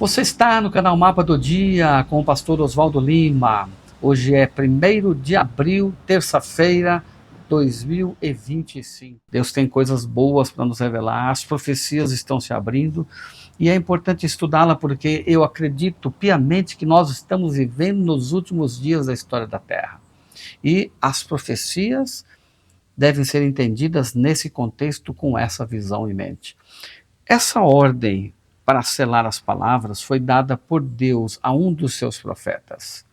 Você está no canal Mapa do Dia com o pastor Oswaldo Lima. Hoje é 1º de abril, terça-feira, 2025. Deus tem coisas boas para nos revelar, as profecias estão se abrindo e é importante estudá-la porque eu acredito piamente que nós estamos vivendo nos últimos dias da história da Terra. E as profecias devem ser entendidas nesse contexto com essa visão em mente. Essa ordem para selar as palavras foi dada por Deus a um dos seus profetas.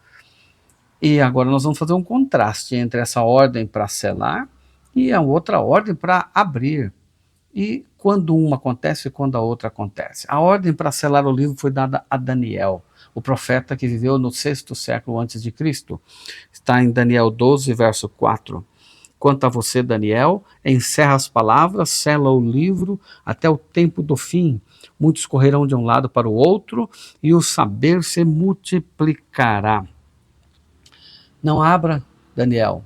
E agora nós vamos fazer um contraste entre essa ordem para selar e a outra ordem para abrir. E quando uma acontece e quando a outra acontece. A ordem para selar o livro foi dada a Daniel, o profeta que viveu no 6º século antes de Cristo. Está em Daniel 12, verso 4. Quanto a você, Daniel, encerra as palavras, sela o livro até o tempo do fim. Muitos correrão de um lado para o outro e o saber se multiplicará. Não abra, Daniel,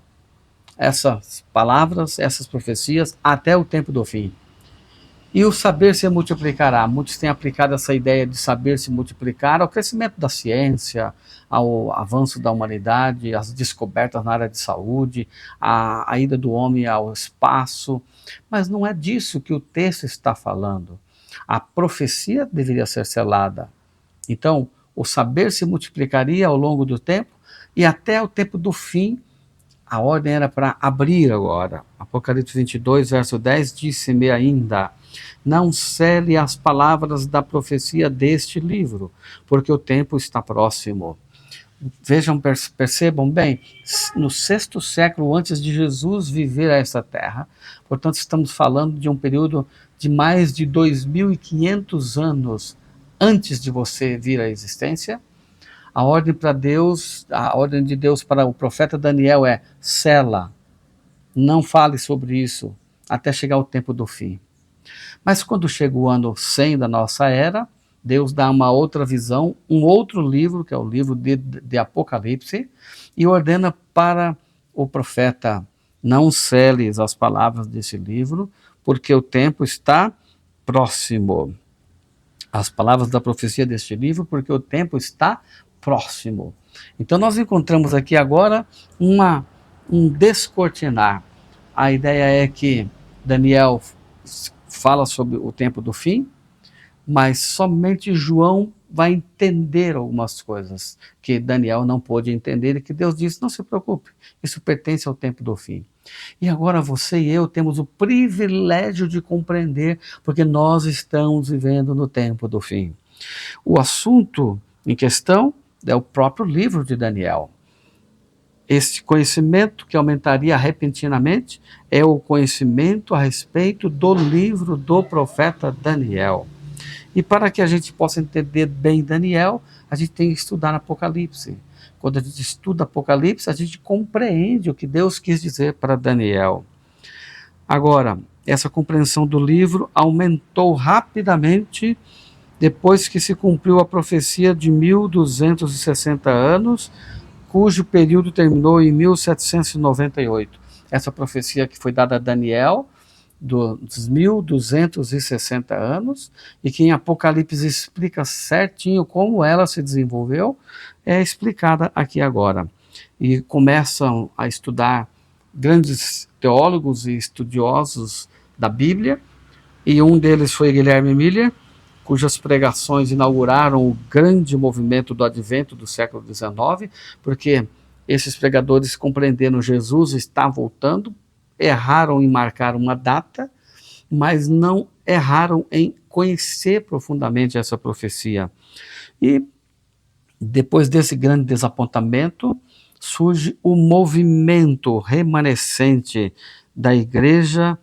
essas palavras, essas profecias até o tempo do fim. E o saber se multiplicará. Muitos têm aplicado essa ideia de saber se multiplicar ao crescimento da ciência, ao avanço da humanidade, às descobertas na área de saúde, à ida do homem ao espaço. Mas não é disso que o texto está falando. A profecia deveria ser selada. Então, o saber se multiplicaria ao longo do tempo e até o tempo do fim. A ordem era para abrir agora. Apocalipse 22, verso 10, disse-me ainda: não cele as palavras da profecia deste livro, porque o tempo está próximo. Vejam, percebam bem, no 6º século antes de Jesus viver a essa terra, portanto estamos falando de um período de mais de 2.500 anos antes de você vir à existência. A ordem para Deus, a ordem de Deus para o profeta Daniel é: sela, não fale sobre isso até chegar o tempo do fim. Mas quando chega o ano 100 da nossa era, Deus dá uma outra visão, um outro livro, que é o livro de Apocalipse, e ordena para o profeta: não celes as palavras desse livro, porque o tempo está próximo. As palavras da profecia deste livro, porque o tempo está próximo. Então nós encontramos aqui agora um descortinar. A ideia é que Daniel fala sobre o tempo do fim, mas somente João vai entender algumas coisas que Daniel não pôde entender e que Deus disse: não se preocupe, isso pertence ao tempo do fim. E agora você e eu temos o privilégio de compreender, porque nós estamos vivendo no tempo do fim. O assunto em questão é o próprio livro de Daniel. Este conhecimento que aumentaria repentinamente é o conhecimento a respeito do livro do profeta Daniel. E para que a gente possa entender bem Daniel, a gente tem que estudar Apocalipse. Quando a gente estuda Apocalipse, a gente compreende o que Deus quis dizer para Daniel. Agora, essa compreensão do livro aumentou rapidamente depois que se cumpriu a profecia de 1260 anos, cujo período terminou em 1798. Essa profecia que foi dada a Daniel, dos 1260 anos, e que em Apocalipse explica certinho como ela se desenvolveu, é explicada aqui agora. E começam a estudar grandes teólogos e estudiosos da Bíblia, e um deles foi Guilherme Miller, cujas pregações inauguraram o grande movimento do advento do século XIX, porque esses pregadores compreenderam Jesus está voltando, erraram em marcar uma data, mas não erraram em conhecer profundamente essa profecia. E depois desse grande desapontamento, surge o movimento remanescente da Igreja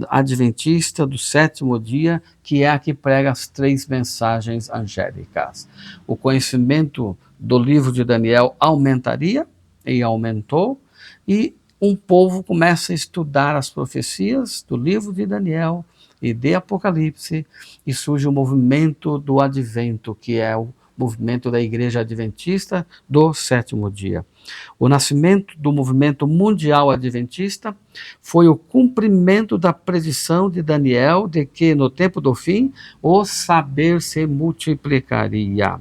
Adventista do 7º dia, que é a que prega as 3 mensagens angélicas. O conhecimento do livro de Daniel aumentaria, e aumentou, e um povo começa a estudar as profecias do livro de Daniel e de Apocalipse, e surge o movimento do advento, que é o movimento da Igreja Adventista do Sétimo Dia. O nascimento do movimento mundial adventista foi o cumprimento da predição de Daniel de que, no tempo do fim, o saber se multiplicaria.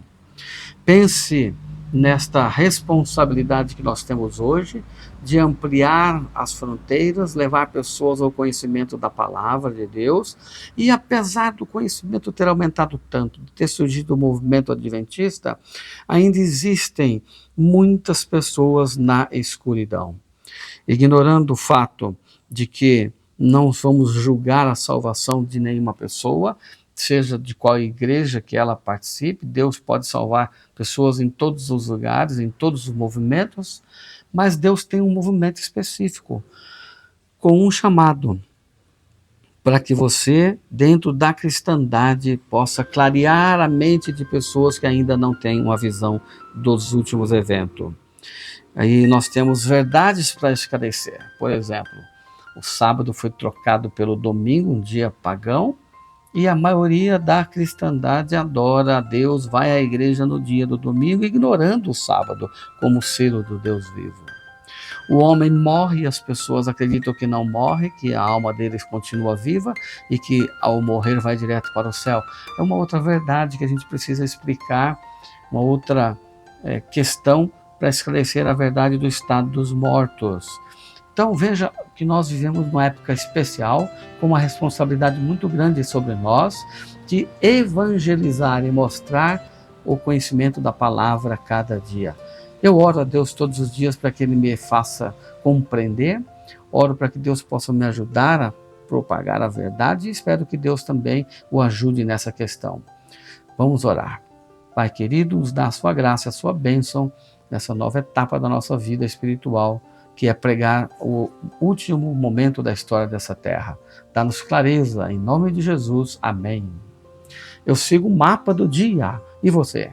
Pense nesta responsabilidade que nós temos hoje de ampliar as fronteiras, levar pessoas ao conhecimento da palavra de Deus, e apesar do conhecimento ter aumentado tanto, de ter surgido o movimento adventista, ainda existem muitas pessoas na escuridão, ignorando o fato de que não vamos julgar a salvação de nenhuma pessoa, seja de qual igreja que ela participe. Deus pode salvar pessoas em todos os lugares, em todos os movimentos, mas Deus tem um movimento específico, com um chamado, para que você, dentro da cristandade, possa clarear a mente de pessoas que ainda não têm uma visão dos últimos eventos. Aí nós temos verdades para esclarecer. Por exemplo, o sábado foi trocado pelo domingo, um dia pagão, e a maioria da cristandade adora a Deus, vai à igreja no dia do domingo, ignorando o sábado como selo do Deus vivo. O homem morre e as pessoas acreditam que não morre, que a alma deles continua viva e que ao morrer vai direto para o céu. É uma outra verdade que a gente precisa explicar, uma outra questão para esclarecer a verdade do estado dos mortos. Então veja que nós vivemos uma época especial, com uma responsabilidade muito grande sobre nós, de evangelizar e mostrar o conhecimento da palavra a cada dia. Eu oro a Deus todos os dias para que Ele me faça compreender, oro para que Deus possa me ajudar a propagar a verdade e espero que Deus também o ajude nessa questão. Vamos orar. Pai querido, nos dá a sua graça, a sua bênção nessa nova etapa da nossa vida espiritual, que é pregar o último momento da história dessa terra. Dá-nos clareza, em nome de Jesus. Amém. Eu sigo o mapa do dia. E você?